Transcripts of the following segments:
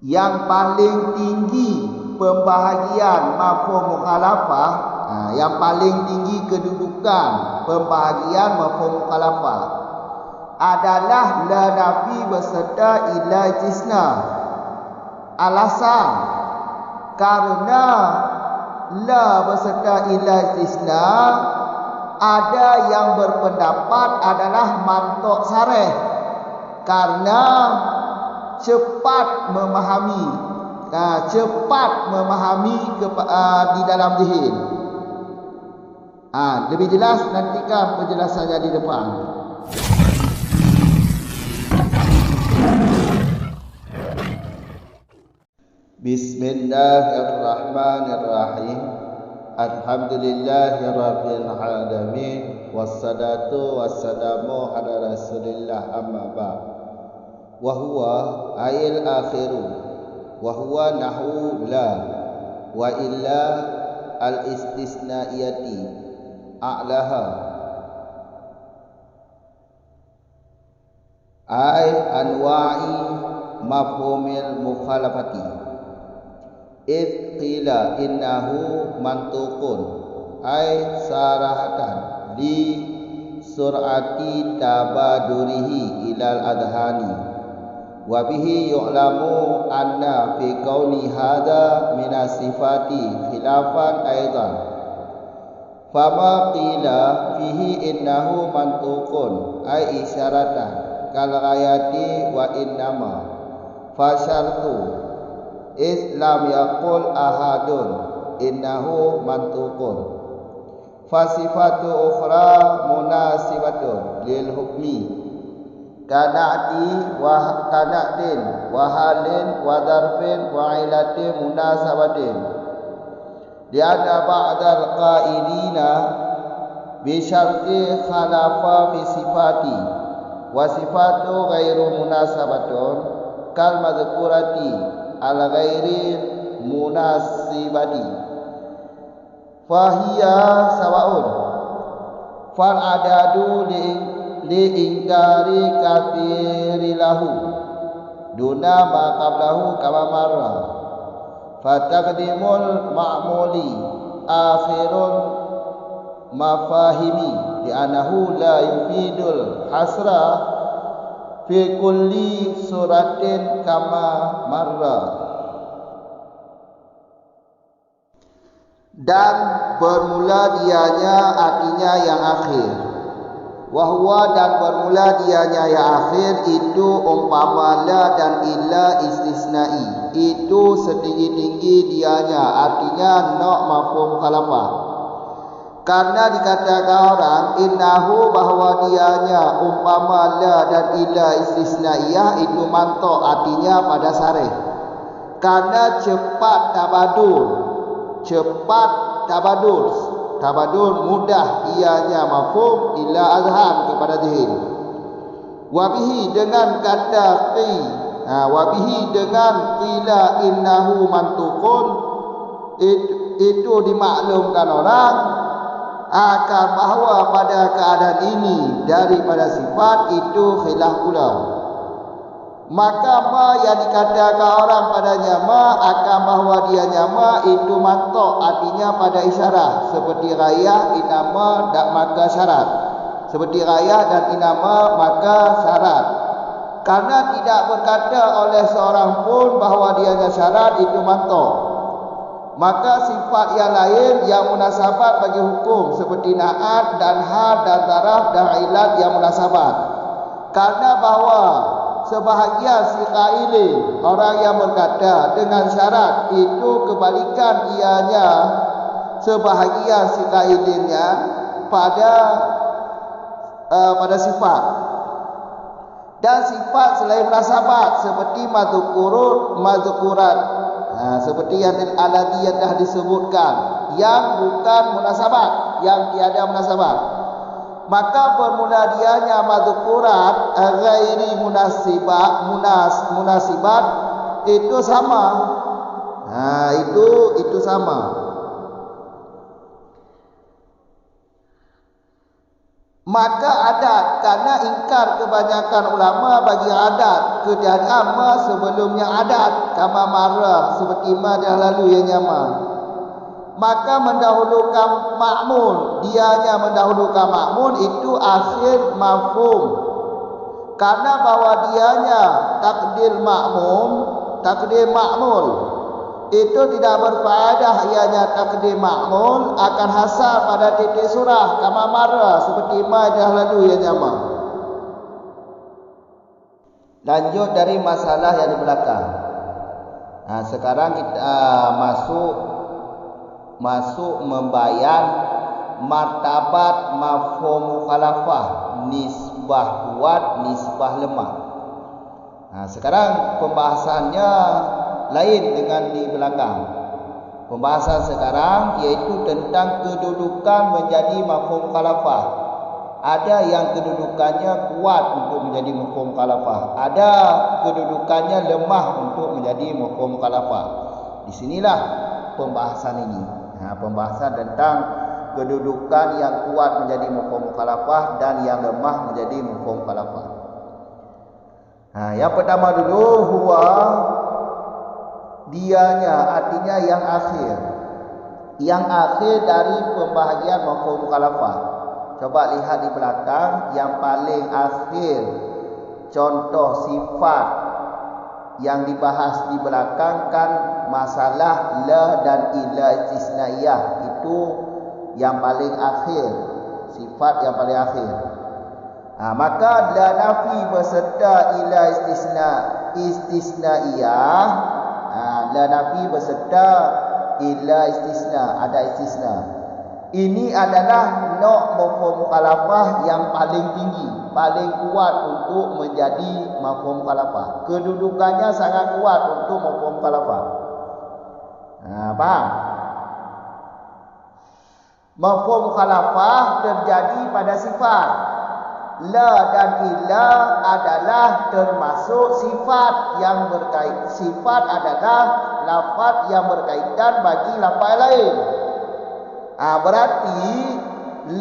yang paling tinggi pembahagian mafhum mukhalafah, yang paling tinggi kedudukan pembahagian mafhum mukhalafah adalah la nafi beserta ila istisna. Alasan karena la beserta ila istisna, ada yang berpendapat adalah mantuk sarih karena cepat memahami di dalam zihin. Lebih jelas nantikan penjelasannya di depan. Bismillahirrahmanirrahim. Alhamdulillahirabbil alamin, wassalatu wassalamu ala Rasulillah, amma ba'd. Wa huwa ayil akhiru wa huwa nahu la wa illa al istisnaiyati a'laha ay anwa'i mafhumil mukhalafati id qila innahu mantuqun ay sarahatan li sur'ati tabadurihi ilal adhani wa bihi yu'lamu anna fi kauni hadha minas sifati khilafan aidan. Fama qila fihi innahu mantuqun ay isyaratan kal ghayati wa innama fasyartu islam yaqul ahadun innahu mantuqun fasifatu ukhra munasibatun lil hukmi kana'ti wa kana'tin wa halin wa darfin wa ilatin munasabatin di anna ba'dal qailina bi syarti khalafa fi sifati wa sifatu ghairu munasabatun kal madhkurati al ghairi munasibati fahiya sawaun fal adadu li ingkari kathiri lahu duna ma qablahu kama marra fataqdimul ma'muli akhirun mafahimi di anahu la yufidul hasra fi kulli suratin kama marra. Dan bermula dianya artinya yang akhir. Wahwa dan bermula dianya yang akhir itu umpama la dan illa istisnai. Itu setinggi-tinggi dianya artinya nok mafhum khalafah. Karena dikatakan orang innahu bahwa dianya umpama la dan illa istisnaiyah itu mantok artinya pada sarih. Karena cepat tabadur mudah ianya mafhum ila azhan kepada zihin. Wabihi dengan kata wabihi dengan qila innahu mantuqun itu dimaklumkan orang akan bahawa pada keadaan ini daripada sifat itu khilaf pula. Maka ma yang dikatakan orang padanya ma akan bahawa dia nyama itu mantok artinya pada isyarat seperti rayah inama dan maka syarat, seperti rayah dan inama maka syarat. Karena tidak berkata oleh seorang pun bahawa dianya syarat itu mantok, maka sifat yang lain yang munasabat bagi hukum seperti naat dan had dan taraf dan ilat yang munasabat. Karena bahawa sebahagian si qailin orang yang berkata dengan syarat itu kebalikan ianya sebahagian si qailinnya pada sifat. Dan sifat selain munasabat seperti madzukurat seperti yang aladiyah dah disebutkan yang bukan munasabat, yang tiada munasabat, maka bermula dianya madzukurat ghairi munasibat itu sama. Itu sama. Maka adat, karena ingkar kebanyakan ulama bagi adat kejadian sebelumnya adat kama marah seperti ma yang lalu yang nyama. Maka mendahulukan makmul, dianya mendahulukan makmul itu akhir mafhum. Karena bahwa dianya takdir makmul itu tidak berfaedah, ianya takdir makmul akan hasar pada titik surah kama marah seperti ma dah lalu yang nyama. Lanjut dari masalah yang di belakang. Sekarang kita masuk membayan martabat mafhum mukhalafah, nisbah kuat, nisbah lemah. Sekarang pembahasannya lain dengan di belakang. Pembahasan sekarang yaitu tentang kedudukan menjadi mafhum mukhalafah. Ada yang kedudukannya kuat untuk menjadi mafhum mukhalafah, ada kedudukannya lemah untuk menjadi mafhum mukhalafah. Di sinilah pembahasan ini. Pembahasan tentang kedudukan yang kuat menjadi mafhum mukhalafah dan yang lemah menjadi mafhum mukhalafah. Yang pertama dulu huwa, dianya artinya yang akhir. Yang akhir dari pembahagian mafhum mukhalafah. Coba lihat di belakang, yang paling akhir contoh sifat yang dibahas di belakang kan masalah la dan ila istisnaiyah, itu yang paling akhir, sifat yang paling akhir. Maka la nafi beserta ila istisnaiyah, la nafi beserta ila istisna, ada istisna. Ini adalah nok mafhum mukhalafah yang paling tinggi, paling kuat untuk menjadi mafhum mukhalafah. Kedudukannya sangat kuat untuk mafhum mukhalafah. Paham? Mafhum mukhalafah terjadi pada sifat. La dan illa adalah termasuk sifat yang berkait. Sifat adalah lafaz yang berkaitan bagi lafaz lain. Berarti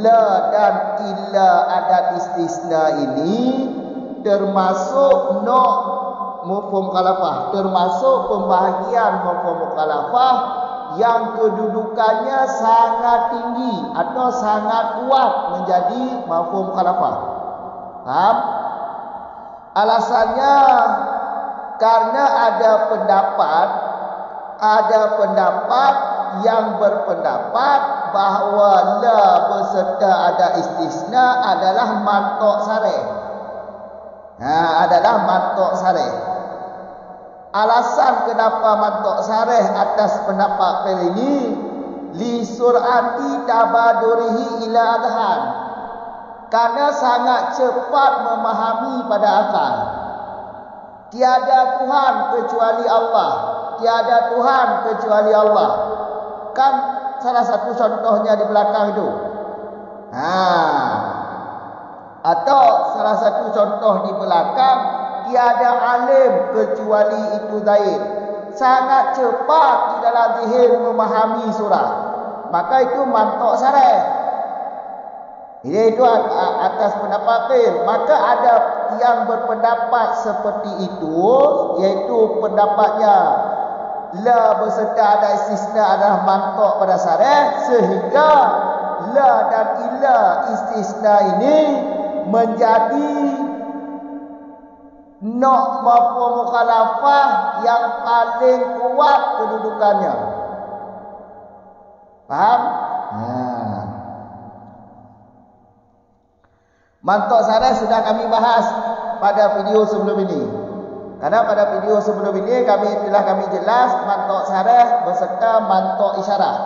la dan illa adat istisna ini termasuk nok mafhum mukhalafah, termasuk pembahagian mafhum mukhalafah yang kedudukannya sangat tinggi atau sangat kuat menjadi mafhum mukhalafah. Paham? Alasannya karena ada pendapat yang berpendapat bahawa la beserta ada istisna adalah mantuk sarih. Adalah mantuk sarih. Alasan kenapa mantuk sarih atas pendapat ini, li sur'ati tabadurihi ila adhan, karena sangat cepat memahami pada akal. Tiada Tuhan kecuali Allah, tiada Tuhan kecuali Allah. Kan salah satu contohnya di belakang itu. Atau salah satu contoh di belakang, tiada alim kecuali itu Zaid. Sangat cepat di dalam zihir memahami surah. Maka itu mantuk sarih. Itu atas pendapat lain. Maka ada yang berpendapat seperti itu, yaitu pendapatnya la beserta ada istisna adalah mantuk pada sarih, sehingga la dan illa istisna ini menjadi nok mafhum mukhalafah yang paling kuat kedudukannya. Faham? Mantuk sarih sudah kami bahas pada video sebelum ini. Karena pada video sebelum ini telah kami jelas mantuk sarih beserta mantuk isyarat.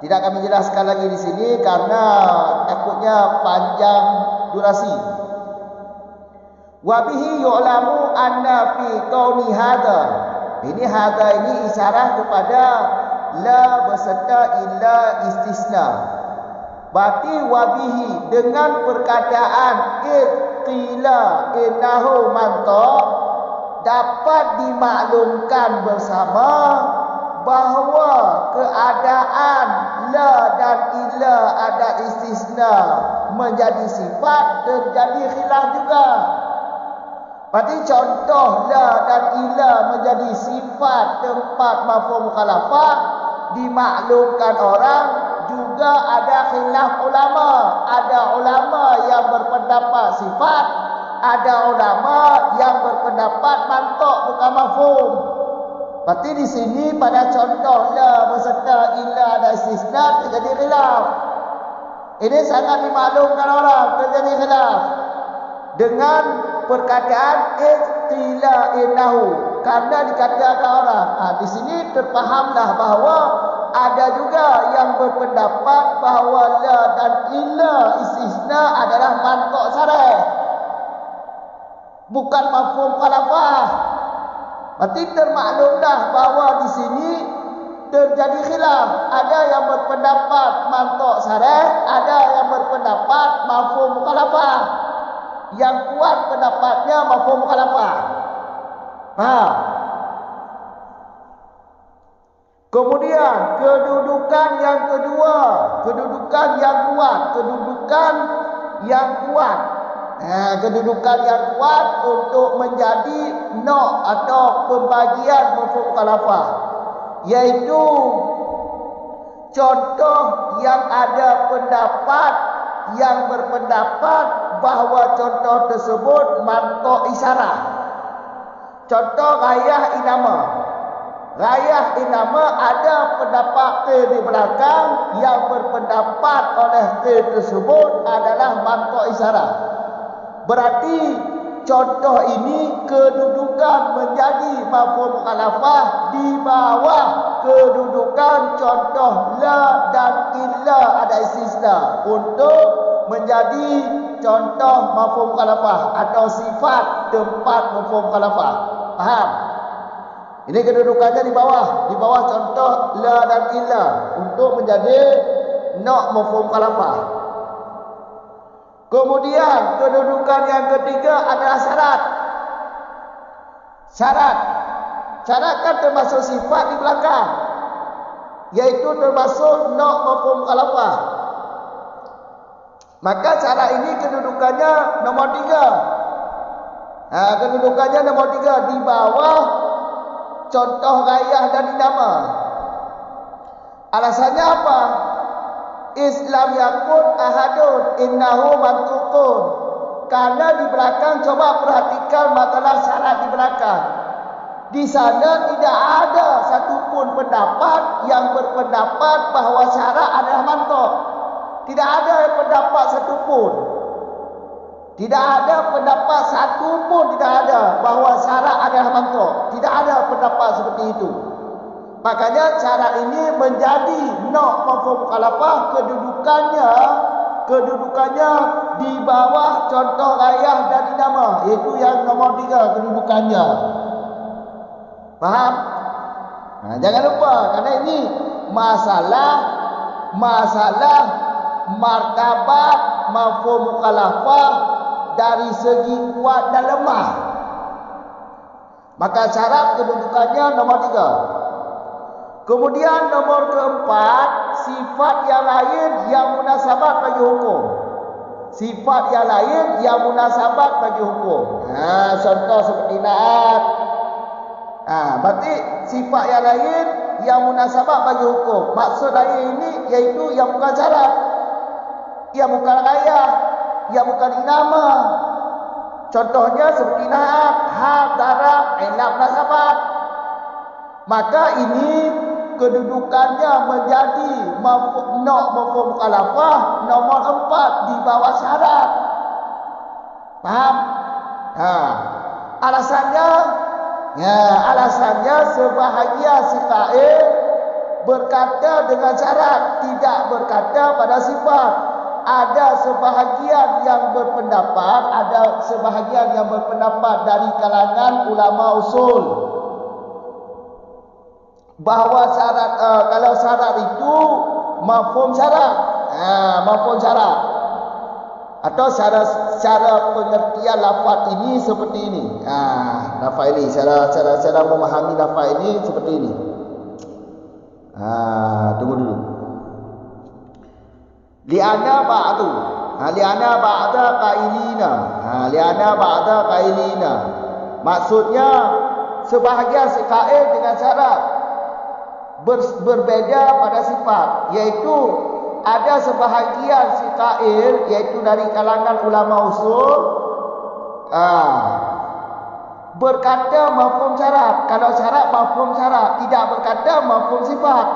Tidak kami jelaskan lagi di sini karena takutnya panjang durasi. Wa bihi yu'lamu anna fi qauli hadza. Ini hadza ini isyarat kepada la beserta illa istisna. Berarti wa bihi dengan perkataan qila innahu mantuk dapat dimaklumkan bersama bahawa keadaan la dan illa ada istisna menjadi sifat, terjadi khilaf juga. Berarti contoh la dan ila menjadi sifat tempat mafhum mukhalafah, dimaklumkan orang, juga ada khilaf ulama. Ada ulama yang berpendapat sifat, ada ulama yang berpendapat mantuk bukan mafhum. Berarti di sini pada contoh la beserta ila ada istisna terjadi khilaf. Ini sangat dimaklumkan orang, terjadi khilaf dengan perkataan qila innahu, karena dikatakan orang. Di sini terfahamlah bahawa ada juga yang berpendapat bahawa la dan illa istisna adalah mantuk syar'i, bukan mafhum mukhalafah. Berarti termaklumlah bahawa di sini terjadi khilaf. Ada yang berpendapat mantuk syar'i, ada yang berpendapat mafhum mukhalafah. Yang kuat pendapatnya mafhum mukhalafah. Faham? Kemudian kedudukan yang kedua, kedudukan yang kuat, kedudukan yang kuat. Kedudukan yang kuat untuk menjadi nok atau pembagian mafhum mukhalafah, yaitu contoh yang ada pendapat yang berpendapat bahawa contoh tersebut mantuk isyarat. Contoh ghayah inama. Ghayah inama ada pendapat T di belakang yang berpendapat oleh T tersebut adalah mantuk isyarat. Berarti contoh ini kedudukan menjadi mafhum mukhalafah di bawah kedudukan contoh la dan illa ada istisna untuk menjadi contoh mafhum mukhalafah atau sifat tempat mafhum mukhalafah. Faham? Ini kedudukannya di bawah contoh la dan illa untuk menjadi nok mafhum mukhalafah. Kemudian kedudukan yang ketiga adalah syarat. Syarat kan termasuk sifat di belakang, yaitu termasuk nok mafhum mukhalafah. Maka syarat ini kedudukannya nomor 3. Kedudukannya nomor 3 di bawah contoh ghayah dan inama. Alasannya apa? Islam yakun ahadun innahu mantukun. Karena di belakang, coba perhatikan masalah syarat di belakang. Di sana tidak ada satupun pendapat yang berpendapat bahawa syarat adalah mantuk. Tidak ada pendapat satupun. Tidak ada pendapat satupun, tidak ada bahawa syarat adalah mantuk. Tidak ada pendapat seperti itu. Makanya syarat ini menjadi nok mafhum mukhalafah, kedudukannya di bawah contoh ghayah dan inama, iaitu yang nomor 3 kedudukannya. Faham? Jangan lupa, karena ini masalah martabat mafhum mukhalafah dari segi kuat dan lemah. Maka syarat kedudukannya nomor 3. Kemudian nomor keempat, sifat yang lain yang munasabat bagi hukum. Sifat yang lain yang munasabat bagi hukum. Contoh seperti naat. Berarti sifat yang lain yang munasabat bagi hukum. Maksud lain ini yaitu yang bukan syarat, yang bukan ghayah, yang bukan inama. Contohnya seperti naat, hal, darab, ilaf, nasabat. Maka ini kedudukannya menjadi nok mafhum mukhalafah nomor 4 di bawah syarat. Faham? Alasannya sebahagian si qail berkata dengan syarat, tidak berkata pada sifat. Ada sebahagian yang berpendapat dari kalangan ulama usul bahawa syarat, kalau syarat itu mafhum syarat, atau cara pengertian lafaz ini seperti ini. Lafaz ini cara memahami lafaz ini seperti ini. Tunggu dulu. Li'anna ba'du li'anna ba'da qailina. Li'anna ba'da qailina. Maksudnya sebahagian si qail dengan syarat berbeza pada sifat, yaitu ada sebahagian si qail, yaitu dari kalangan ulama usul, berkata mafhum syarat. Kalau syarat mafhum syarat, tidak berkata mafhum sifat.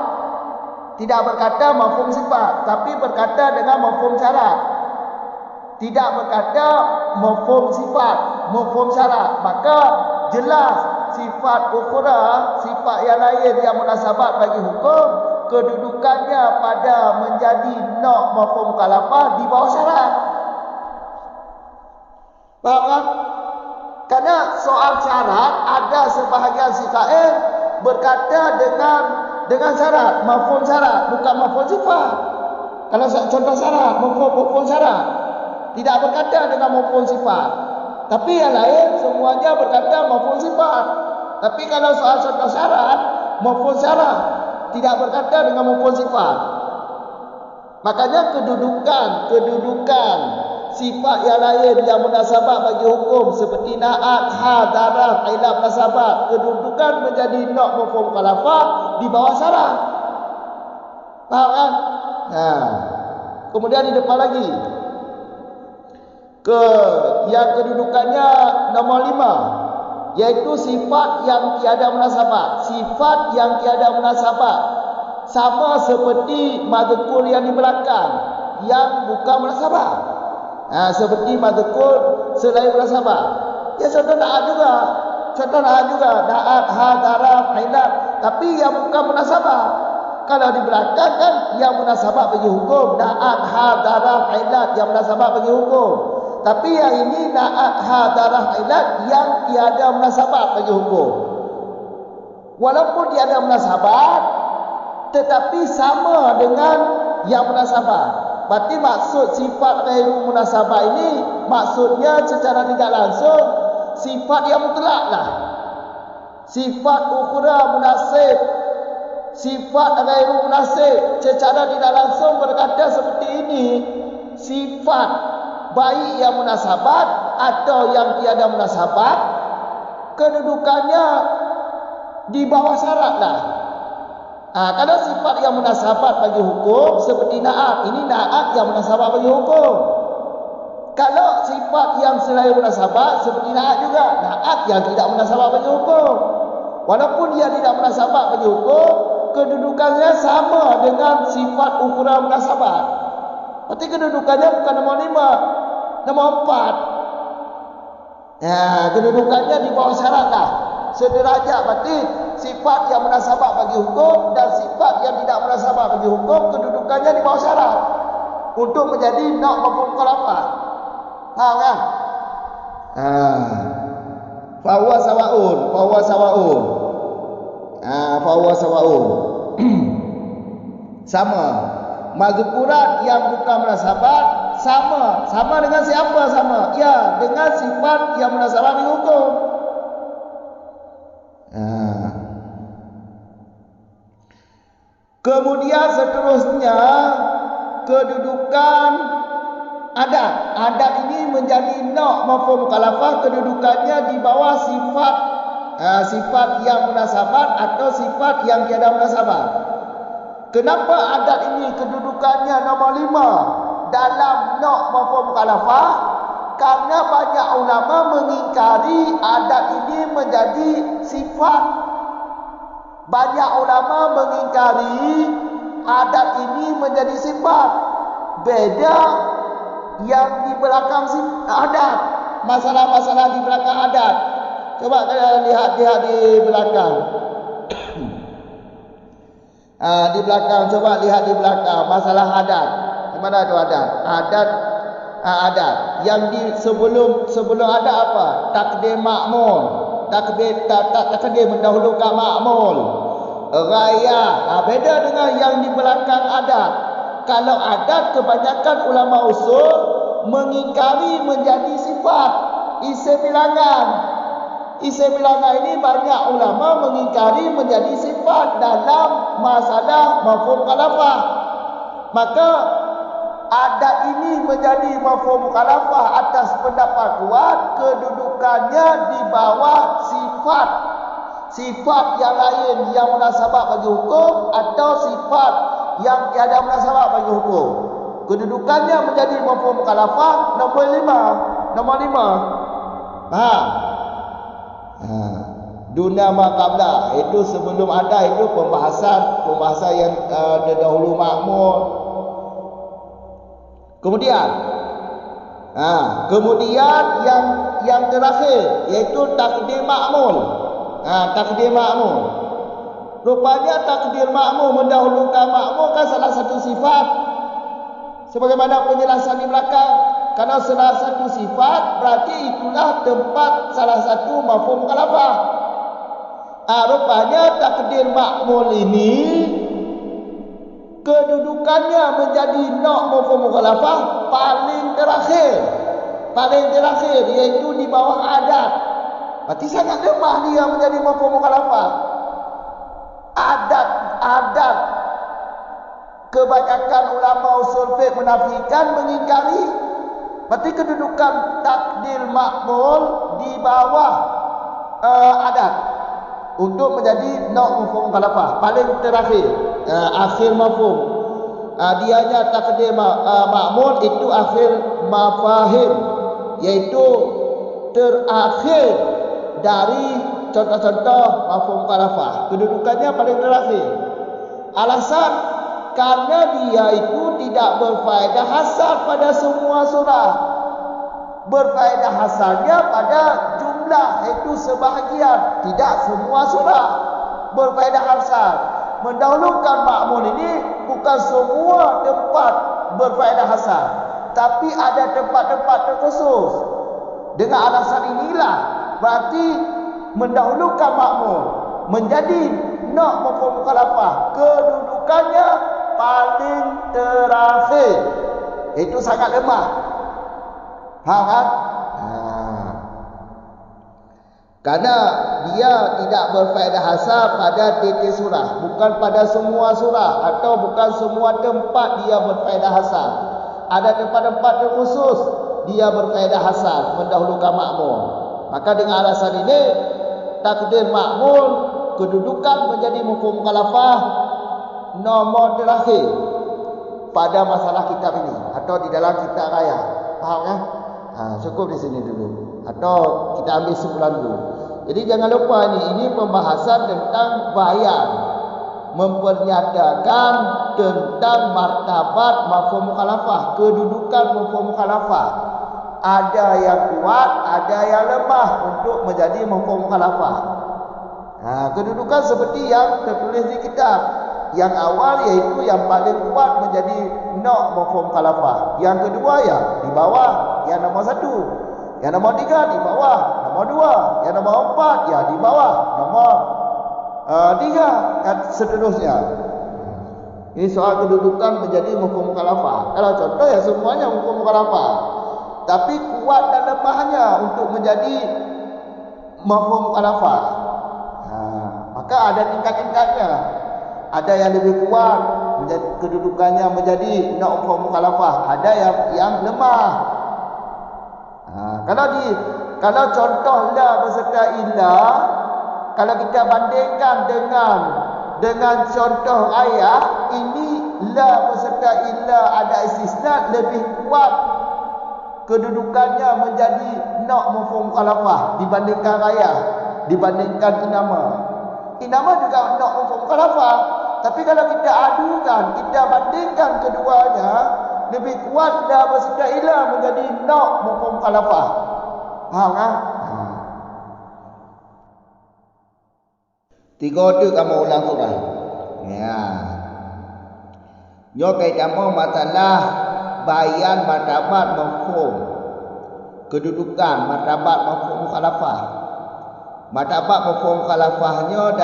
Tidak berkata mafhum sifat, tapi berkata dengan mafhum syarat. Tidak berkata mafhum sifat, mafhum syarat. Maka jelas sifat ukhra, sifat yang lain yang munasabat bagi hukum, kedudukannya pada menjadi nak mafhum mukhalafah di bawah syarat. Faham kan? Karena soal syarat, ada sebahagian si qail berkata dengan syarat, mafhum syarat, bukan mafhum sifat. Kalau contoh syarat, mafhum syarat, tidak berkata dengan mafhum sifat. Tapi yang lain semuanya berkata mafhum sifat. Tapi kalau soal contoh syarat, mafhum syarat, tidak berkata dengan mafhum sifat. Makanya kedudukan sifat yang lain yang munasabah bagi hukum seperti na'at, hadarah, ilaf munasabah, kedudukan menjadi nak mafhum mukhalafah di bawah syarat. Faham kan? Kemudian di depan lagi, yang kedudukannya nomor 5, yaitu sifat yang tiada munasabah. Sifat yang tiada munasabah sama seperti mazkur yang di belakang yang bukan munasabah. Seperti mazkur selain munasabah. Ya contoh na'at juga. Na'at, hadarah, ilaf, tapi yang bukan munasabah. Kalau di belakang kan yang munasabah bagi hukum, na'at, hadarah, ilaf yang munasabah bagi hukum. Tapi yang ini na'at, hadarah, ilaf yang tiada munasabah bagi hukum. Walaupun tiada munasabah, tetapi sama dengan yang munasabah. Berarti maksud sifat ghairu munasabah ini maksudnya secara tidak langsung sifat yang mutlak lah. Sifat ukhra munasib, sifat ghairu munasib secara tidak langsung berkata seperti ini, sifat baik yang munasabat atau yang tiada munasabat, kedudukannya di bawah syarat lah. Kalau sifat yang munasabat bagi hukum seperti na'at, ini na'at yang munasabat bagi hukum. Kalau sifat yang selain munasabat seperti na'at juga, na'at yang tidak munasabat bagi hukum. Walaupun dia tidak munasabat bagi hukum, kedudukannya sama dengan sifat ukhra munasabat. Berarti kedudukannya bukan nomor 5, nomor 4. Kedudukannya di bawah syarat lah, sederajat. Berarti sifat yang munasabah bagi hukum dan sifat yang tidak munasabah bagi hukum, kedudukannya di bawah syarat untuk menjadi nak mafhum mukhalafah. Faham kan? Fahuwa sawa'un. Sama. Mazkurat yang bukan munasabat sama dengan siapa sama? Ya, dengan sifat yang munasabah bagi hukum. Kemudian seterusnya kedudukan adat. Adat ini menjadi nak mafhum mukhalafah, kedudukannya di bawah sifat yang munasabat atau sifat yang tiada munasabat. Kenapa adat ini kedudukannya nomor 5 dalam nak mafhum mukhalafah? Karena banyak ulama mengingkari adat ini menjadi sifat. Banyak ulama mengingkari adat ini menjadi sifat. Beda yang di belakang adat. Masalah-masalah di belakang adat. Coba kalian lihat di belakang. Di belakang, coba lihat di belakang masalah adat. Di mana ada adat? Adat. Yang di sebelum adat apa? Takdim makmul. Takdim mendahulukan makmul. Raya. Beda dengan yang di belakang adat. Kalau adat, kebanyakan ulama usul mengingkari menjadi sifat. Isim bilangan. Isim bilangan ini banyak ulama mengingkari menjadi sifat dalam masalah mafhum mukhalafah. Maka adat ini menjadi mafhum mukhalafah atas pendapat kuat kedudukannya di bawah sifat yang lain yang munasabah bagi hukum atau sifat yang tiada munasabah bagi hukum. Kedudukannya menjadi mafhum mukhalafah nombor 5. Faham? Duna ma qabla, itu sebelum ada itu pembahasan yang terdahulu makmul. Kemudian yang terakhir iaitu takdir makmul. Takdir makmul. Rupanya takdir makmul mendahulukan makmul kan salah satu sifat. Sebagaimana penjelasan di belakang, karena salah satu sifat berarti itulah tempat salah satu mafhum mukhalafah. Rupanya takdir makmul ini kedudukannya menjadi mafhum mukhalafah paling terakhir iaitu di bawah adat. Berarti sangat lemah dia menjadi mafhum mukhalafah. Adat kebanyakan ulama usul fiqh menafikan, mengingkari. Berarti kedudukan takdir makmul di bawah adat untuk menjadi mafhum mukhalafah paling terakhir, akhir mafhum. Dianya takdir makmul itu akhir mafahim, yaitu terakhir dari contoh-contoh mafhum mukhalafah. Kedudukannya paling terakhir. Alasan karena dia itu tidak berfaedah hasar pada semua surah. Berfaedah hasarnya pada jumlah, iaitu sebahagian, tidak semua surah berfaedah hasar. Mendahulukan makmul ini bukan semua tempat berfaedah hasar, tapi ada tempat-tempat terkhusus. Dengan alasan inilah berarti mendahulukan makmul menjadi mafhum mukhalafah, kedudukannya paling terakhir. Itu sangat lemah. Faham kan? Karena dia tidak berfaedah hasar pada titik surah, bukan pada semua surah, atau bukan semua tempat dia berfaedah hasar. Ada tempat-tempat terkhusus dia berfaedah hasar mendahulukan makmul. Maka dengan alasan ini takdir makmul kedudukan menjadi mafhum mukhalafah nomor terakhir pada masalah kitab ini atau di dalam kitab raya. Faham kan? Cukup di sini dulu atau kita ambil sebulan dulu. Jadi jangan lupa ini pembahasan tentang bayan, mempernyatakan tentang martabat mafhum mukhalafah, kedudukan mafhum mukhalafah. Ada yang kuat, ada yang lemah untuk menjadi mafhum mukhalafah. Kedudukan seperti yang tertulis di kitab. Yang awal iaitu yang paling kuat menjadi mafhum mukhalafah. Yang kedua ya di bawah yang nombor 1. Yang nombor 3 di bawah nombor 2. Yang nombor 4 ya di bawah nomor 3 dan seterusnya. Ini soal kedudukan menjadi mafhum mukhalafah. Kalau contoh ya semuanya mafhum mukhalafah. Tapi kuat dan lemahnya untuk menjadi mafhum mukhalafah. Maka ada tingkat-tingkatnya. Ada yang lebih kuat menjadi kedudukannya menjadi mafhum mukhalafah, ada yang lemah. Kalau contoh la beserta illa, kalau kita bandingkan dengan contoh ayat ini, la beserta illa ada istisna lebih kuat kedudukannya menjadi mafhum mukhalafah dibandingkan ayat, dibandingkan inama. Inama juga mafhum mukhalafah, tapi kalau kita adukan, kita bandingkan keduanya, lebih kuat la beserta illa menjadi mafhum mukhalafah. Faham kan? Tiga tu kamu ulang surah. Ya. Yo kamu masalah bayan martabat mafhum, kedudukan martabat mafhum mukhalafah. Martabat mafhum mukhalafahnya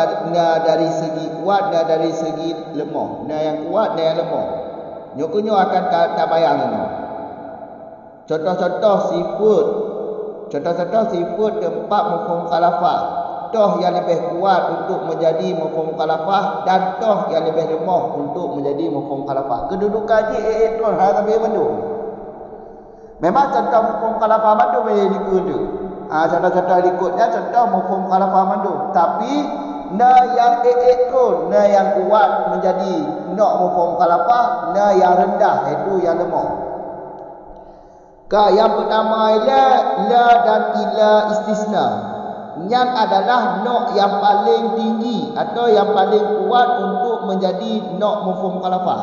dari segi kuat dan dari segi lemah. Nah yang kuat dan yang lemah. Nyokunyo akan tabayang ini. Contoh-contoh sifat tempat mafhum mukhalafah. toh yang lebih kuat untuk menjadi mafhum mukhalafah dan toh yang lebih lemah untuk menjadi mafhum mukhalafah. Kedudukan dia itu hal lebih mandum. Memang contoh mafhum mukhalafah mandum yang dikut. Contoh-contoh berikutnya contoh mafhum mukhalafah mandum. Tapi yang itu yang kuat menjadi mafhum mukhalafah, yang rendah itu yang lemah. Yang pertama ialah la dan ila istisna. Yang adalah yang paling tinggi atau yang paling kuat untuk menjadi mafhum mukhalafah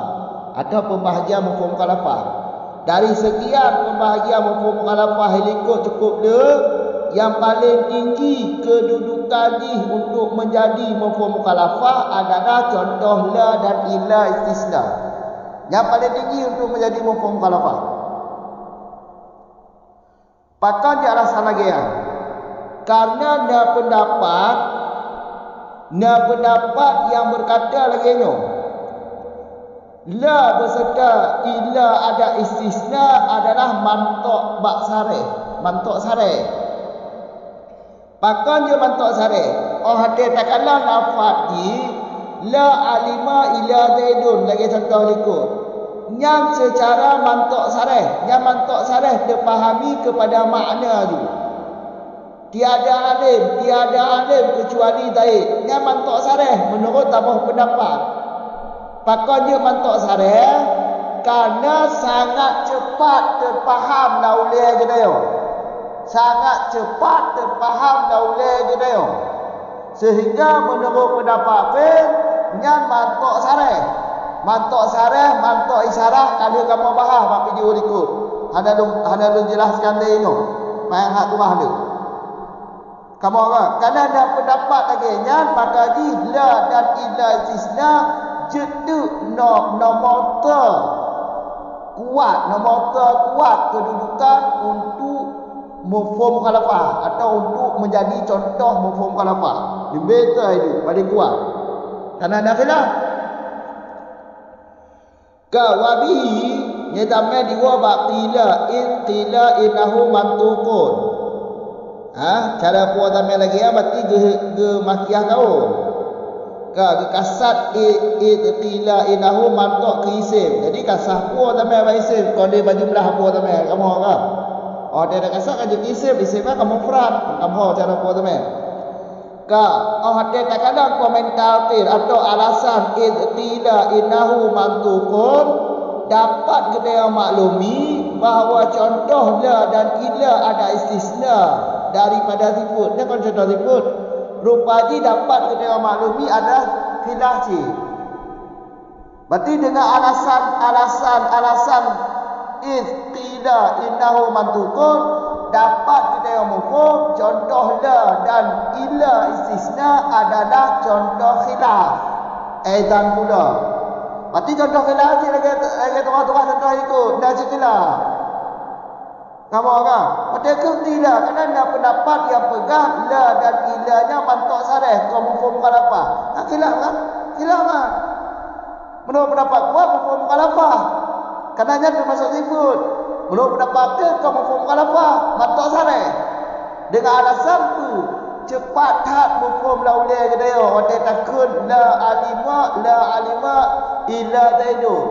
atau pembahagian mafhum mukhalafah. Dari sekian pembahagian mafhum mukhalafah ikut cukup dia, yang paling tinggi kedudukan dia untuk menjadi mafhum mukhalafah adalah contoh la dan ila istisna. Yang paling tinggi untuk menjadi mafhum mukhalafah. Pakai dia alasan lagi ya. Karena pendapat yang berkata lagi nyo la beserta ila ada istisna adalah mantok sareh. Pakai dia mantok sareh. Hati takkanlah lafaz di la alima ila zaidun lagi contoh ikut. Yang secara mantok sareh dipahami kepada makna tu. Tiada alim kecuali Zaid. Yang mantok sareh menurut tabah pendapat. Pakai dia mantok sareh karena sangat cepat terfaham oleh gedayo. Sehingga menurut pendapat yang mantok sareh, mantok isyarah kalau kamu bahas bab video ikut. Hana lu jelaskan dia ini. Main hak tuah dia. Kamu orang, karena ada pendapat lagi yang maka di la dan ila istisna jeduk nomor kuat kedudukan untuk mafhum mukhalafah atau untuk menjadi contoh mafhum mukhalafah. Di beta itu paling kuat. Karena ada khilaf. Wabihi nyatame diwa baqila innahu mantuqun. Cara puan tamai lagi berarti ge makiah kau. Kasat qila innahu mantuq ke isim. Jadi kasah puan tamai ba isim kalau dia berjumlah puan tamai kamu kan. Dia dah kasat kan jadi isim kan kamu mufrad. Kamu cara puan tamai. Hati tak kadang komentar atau alasan qila innahu mantuqun dapat kita maklumi bahawa contoh la dan ila ada istisna daripada sifat. Dia kan contoh sifat. Rupanya dapat kita maklumi ada khilaf. Berarti dengan alasan qila innahu mantuqun dapat kita mafhum contoh la dan ila istisna adalah contoh khilaf. Dan pula. Berarti contoh khilaf lagi tuan-tuan contoh itu dah khilaf. Kamu orang, mereka tidak kerana ada pendapat yang pegang la dan ilanya mantuk sareh kau mafhum mukhalafah. Khilaf kan? Menurut pendapat kuat mafhum mukhalafah. Kerana termasuk sifat. Menurut pendapat kau mafhum mukhalafah mantuk sareh. Dengan alasan tu cepat tak mafhum la ulai kedaya. Orang takut la alima illa zaidun.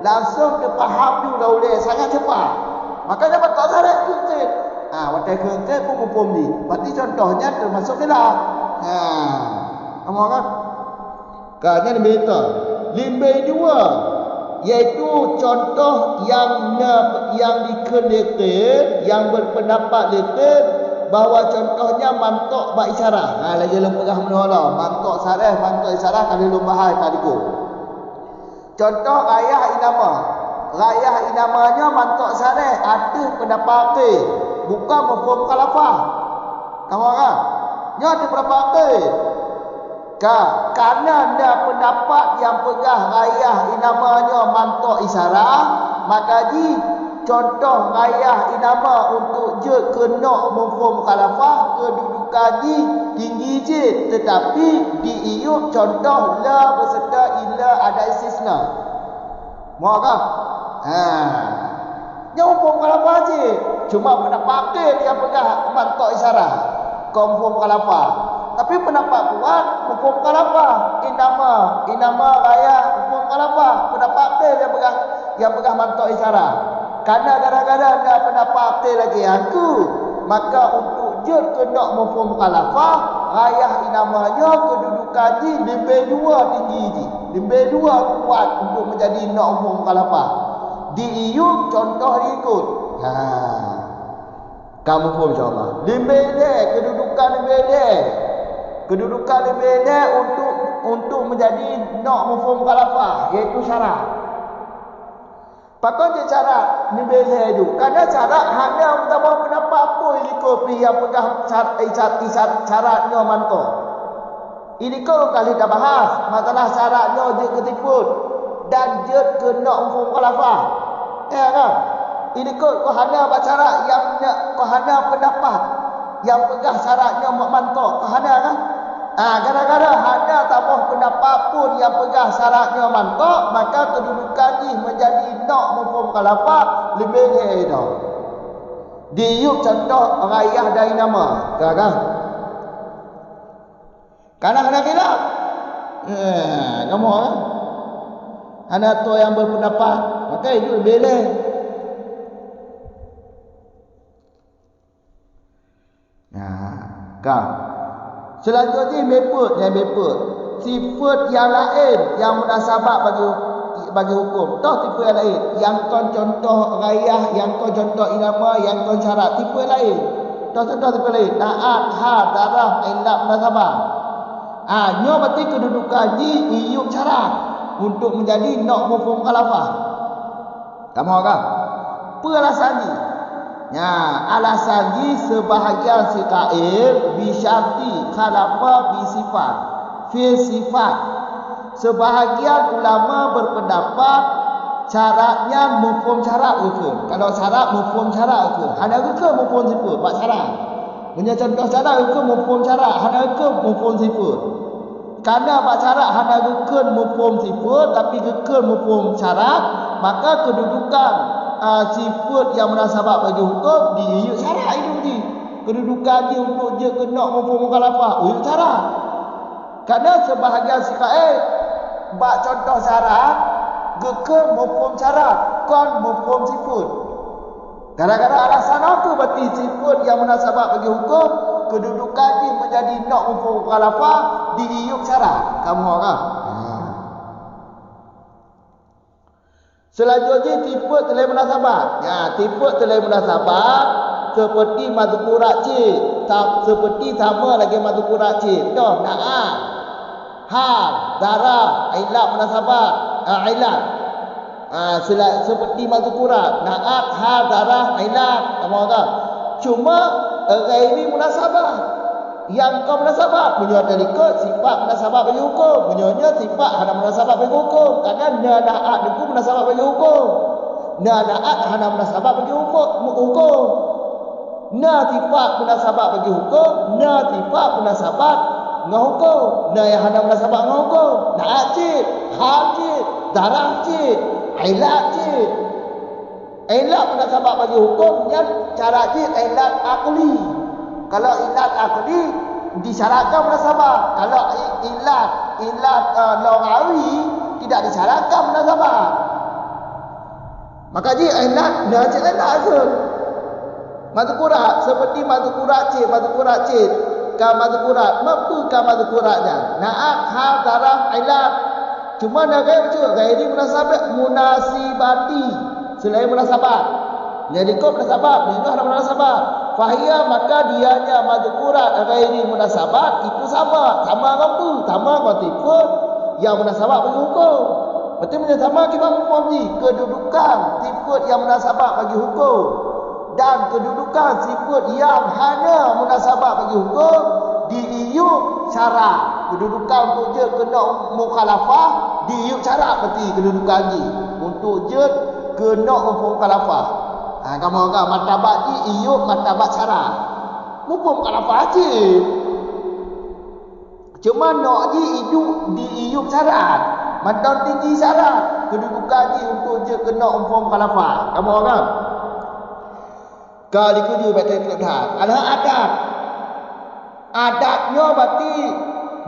Langsung terfaham tu la ulai sangat cepat. Makanya tak sareh kengkit. Wadah kengkit pun mafhum ni. Berarti contohnya termasuk khilaf. Kamu kan? Kerana limbai dua, iaitu contoh yang dikenakan, yang berpendapat lekan bahawa contohnya mantuk bak isyarah. Lagi lempegah menolak. Mantuk sareh, mantuk isyarah kali lumbahai tadi ku. Contoh ayah inama. Rayah inamanya mantuk sareh ada pendapat bukan mafhum mukhalafah. Kamu kan? Nya ada pendapat Karena ada pendapat yang pegah rayah inamanya mantuk isyarah, maka contoh rayah inama untuk je kena mafhum mukhalafah kedudukan tinggi je, tetapi diiuk contoh la beserta illa ada istisna. Mau kan? Yang mafhum mukhalafah je. Cuma pendapat yang pegang mantuk isyarah. Kau mafhum mukhalafah. Tapi pendapat kuat hukum kalafah. Inama raya hukum kalafah. Pendapat betul yang pegang mantuk isyarat. Karena gara-gara ada pendapat betul lagi aku, maka untuk jud kena hukum kalafah, raya inamanya kedudukan ji lebih dua tinggi ji. Lebih dua kuat untuk menjadi nak hukum kalafah. Di EU contoh ikut. Kamu pun insyaAllah. Lebih dia kedudukan lebih dia. Kedudukan lebih dia untuk menjadi nak hukum kalafah, iaitu syarat. Pakai syarat lebih dia itu. Karena syarat hanya utama pendapat apa ilikopi yang pegang syaratnya mantuk. Ini kau kali dah bahas masalah syaratnya je ketiput dan je kena hukum kalafah. Ya kan? Ini kau hanya syarat yang kau hanya pendapat yang pegang syaratnya mantuk. Kau hanya kan? Gara-gara hanya tambah pendapat pun yang pegang syaratnya mantuk, maka kedudukan ini menjadi nak hukum kalafah lebih dah. Diuk contoh rayah dari nama. Kan? Kadang-kadang kira kamu kan anak tu yang berpendapat, maka itu boleh. Kan selanjutnya meput sifat yang lain yang munasabah bagi hukum. Toh tipe yang lain yang kon contoh rayah, yang kon contoh inama, yang kon syarat tipe yang lain. Toh contoh tipe lain taat, darah, ilat munasabah. Nyo berarti kedudukan ji iuk syarat untuk menjadi nak hukum kalafah. Kamu kan? Apa alasan ji? Alasan ji sebahagian si kail bisyarti kalafah bisifat. Fi sifat. Sebahagian ulama berpendapat syaratnya hukum syarat ke? Kalau syarat hukum syarat ke? Hanya ke hukum sifat, pak syarat. Punya contoh syarat ke hukum syarat, hanya ke hukum sifat. Karena pak syarat hanya ke hukum sifat tapi ke hukum syarat, maka kedudukan sifat yang munasabah bagi hukum di syarat itu ni. Kedudukan dia untuk je kena hukum kalafah, syarat. Karena sebahagian sikail bak contoh syarat ke hukum syarat kon hukum sifat. Gara-gara alasan apa berarti sifat yang munasabah bagi hukum kedudukan dia menjadi nak hukum kalafah di iuk syarat. Kamu kan? Selanjutnya tipe telai munasabah. Tipe telai munasabah seperti mazkurat cik, seperti sama lagi mazkurat cik. Dah na'ah, hal, darah, ilat munasabah, ilat. Seperti mazkurat, na'at, hal, darah, ilat. Kamu tahu? Cuma ghairi munasabah. Yang kau munasabah punya delikot sifat munasabah bagi hukum, punyanya sifat hana munasabah bagi hukum. Karena na'at itu munasabah bagi hukum. Na'at hana munasabah bagi hukum. Sifat munasabah bagi hukum, sifat munasabah dengan hukum. Yang hana munasabah dengan hukum. Na'at cik, hal cik, darah cik, ilat cik. Ilat munasabah bagi hukum yang cara cik ilat akli. Kalau ilat akli disyaratkan munasabah. Kalau ilat lughawi tidak disyaratkan munasabah. Maka ji ilat dah cik ilat ke. Mazkurat seperti mazkurat cik ka mazkurat mampu ka mazkuratnya. Na'at hal darah ilat. Cuma nak gaya macam gairi munasibati selain munasabah. Jadi kau munasabah, dia ada munasabah. Fahiyah maka dianya mazkurat ghairi munasabah itu sama mampu, sama kontifun yang munasabah bagi hukum. Berarti macam sama kita mempunyai kedudukan sifat yang munasabah bagi hukum dan kedudukan sifat yang hanya munasabah bagi hukum di iuk syarat. Kedudukan untuk je kena mukhalafah di iuk syarat berarti kedudukan ni untuk je kena mukhalafah. Kamu kan martabat ni iuk martabat syarat. Hukum kalafah je. Cuma nak di iuk syarat. Mantan tinggi syarat. Kedudukan ni untuk je kena hukum kalafah. Kamu kan? Kali kedua baca kitab. Ada adab. Adatnya berarti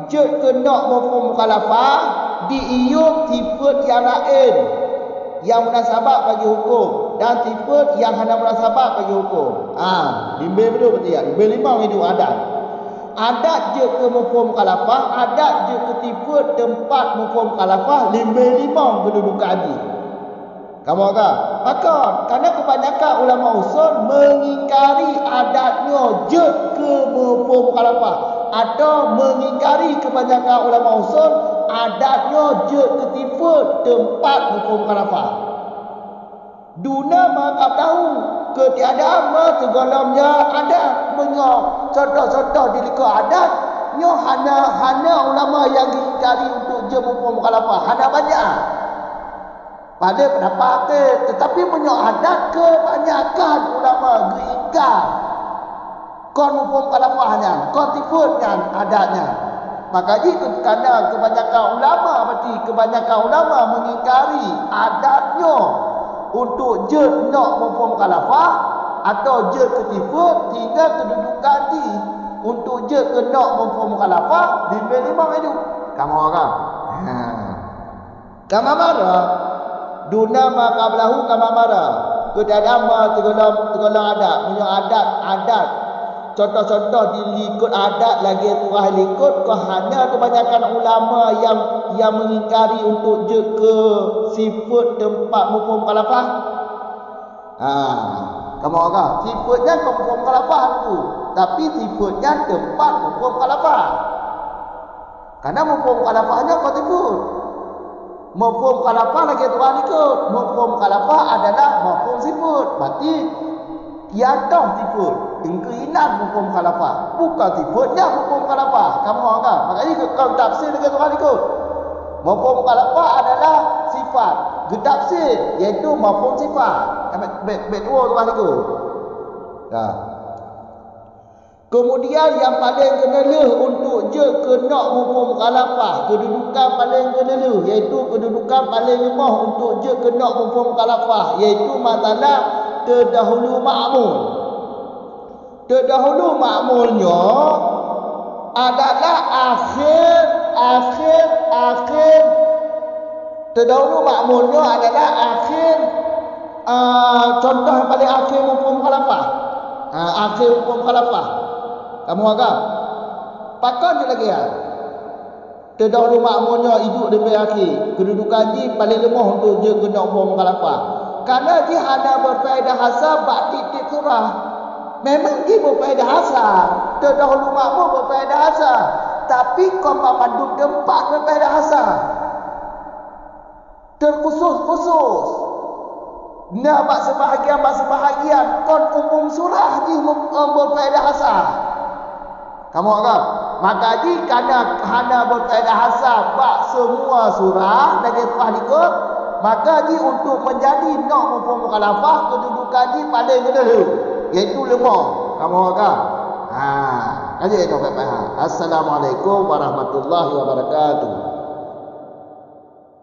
je kena mafhum mukhalafah diiup tifat yang lain yang munasabah bagi hukum dan tifat yang hanya munasabah bagi hukum. Bimbing betul berarti ya. Bimbing lima itu adat. Adat je ke mafhum mukhalafah, adat je ke tifat tempat mafhum mukhalafah, bimbing lima kedudukan haji. Kamu agak? Maka kerana kebanyakan ulama usul mengingkari adatnya je ke mafhum mukhalafah atau mengingkari kebanyakan ulama usul adatnya je ketifat tempat mafhum mukhalafah. Duna maka tahu ketiadaan segolongnya adat menyok contoh-contoh di lika adat nyo hana ulama yang diingkari untuk je mafhum mukhalafah hana banyak pada pendapat ke, tetapi menyok adat kebanyakan ulama diingkar kon mafhum mukhalafahnya kon tifutnya adatnya. Maka itu kerana kebanyakan ulama berarti kebanyakan ulama mengingkari adatnya untuk je nak mafhum mukhalafah atau je ketifut tinggal kedudukan di untuk je kena mafhum mukhalafah di memang itu kamu orang kama marah duna ma qablahu kama marah keadaan ma tegolong adat contoh-contoh diikut adat lagi turah ikut kerana kebanyakan ulama yang mengingkari untuk je ke sifat tempat mafhum mukhalafah. Kamu orang sifatnya mafhum mukhalafah tu, tapi sifatnya tempat mafhum mukhalafah. Karena mafhum mukhalafahnya kau sifat. Mafhum mukhalafah lagi turah ikut. Mafhum mukhalafah adalah mafhum sifat. Berarti tiada sifat keinginan mafhum mukhalafah bukan sifatnya mafhum mukhalafah. Kamu orang makanya kalau tafsir dengan orang ikut mafhum mukhalafah adalah sifat getafsir iaitu mafhum sifat dua orang ikut. Kemudian yang paling kenal untuk je kena mafhum mukhalafah kedudukan paling kenal iaitu kedudukan paling lemah untuk je kena mafhum mukhalafah iaitu masalah terdahulu ma'mul. Terdahulu ma'mulnya adalah akhir terdahulu ma'mulnya adalah akhir contoh yang paling akhir mafhum mukhalafah. Akhir mafhum mukhalafah. Kamu agak pakai lagi ya. Terdahulu ma'mulnya hidup lebih akhir kedudukan dia paling lemah untuk je kena mafhum mukhalafah. Kerana dia hanya berfaedah hasab bak titik surah. Memang dia berfaedah hasab. Terdahulu makmum berfaedah hasab. Tapi koma pandu tempat berfaedah hasab. Terkhusus-khusus. Nak bak sebahagian. Kon umum surah dia berfaedah hasab. Kamu agak? Maka dia kerana hanya berfaedah hasab bak semua surah lagi telah ikut. Maka dia untuk menjadi nak mafhum mukhalafah kedudukan dia paling kedua iaitu lemah. Kamu agak? Kaji itu Assalamualaikum warahmatullahi wabarakatuh.